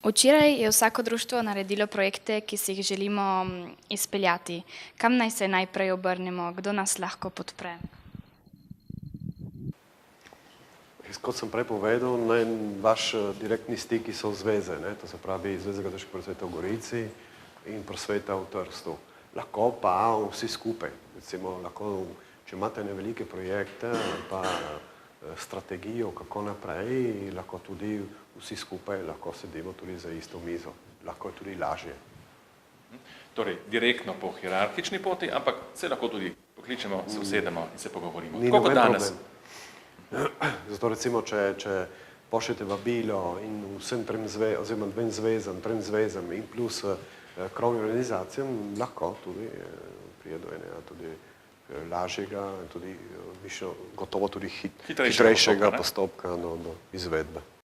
Včeraj je vsako društvo naredilo projekte, ki si jih želimo izpeljati. Kam naj se najprej obrnemo? Kdo nas lahko podpre? Kot sem prej povedal, vaš direktni stiki so zveze, to se pravi Zveza katoliških prosvetov v Gorici in prosveta v Trstu. Lahko pa vsi skupaj, recimo lahko, če imate velike projekte pa strategijo, kako naprej, lahko tudi vsi skupaj lahko sedimo tudi za isto mizo. Lahko je tudi lažje. Torej, direktno po hierarhični poti, ampak se lahko tudi pokličemo, se usedemo in se pogovorimo. Ni noben problem. Zato recimo, če pošljete vabilo in vsem dvem zvezam in plus krovnim organizacijam, lahko tudi prije do enega tudi lažjega in tudi gotovo tudi hitrejšega postopka do izvedbe.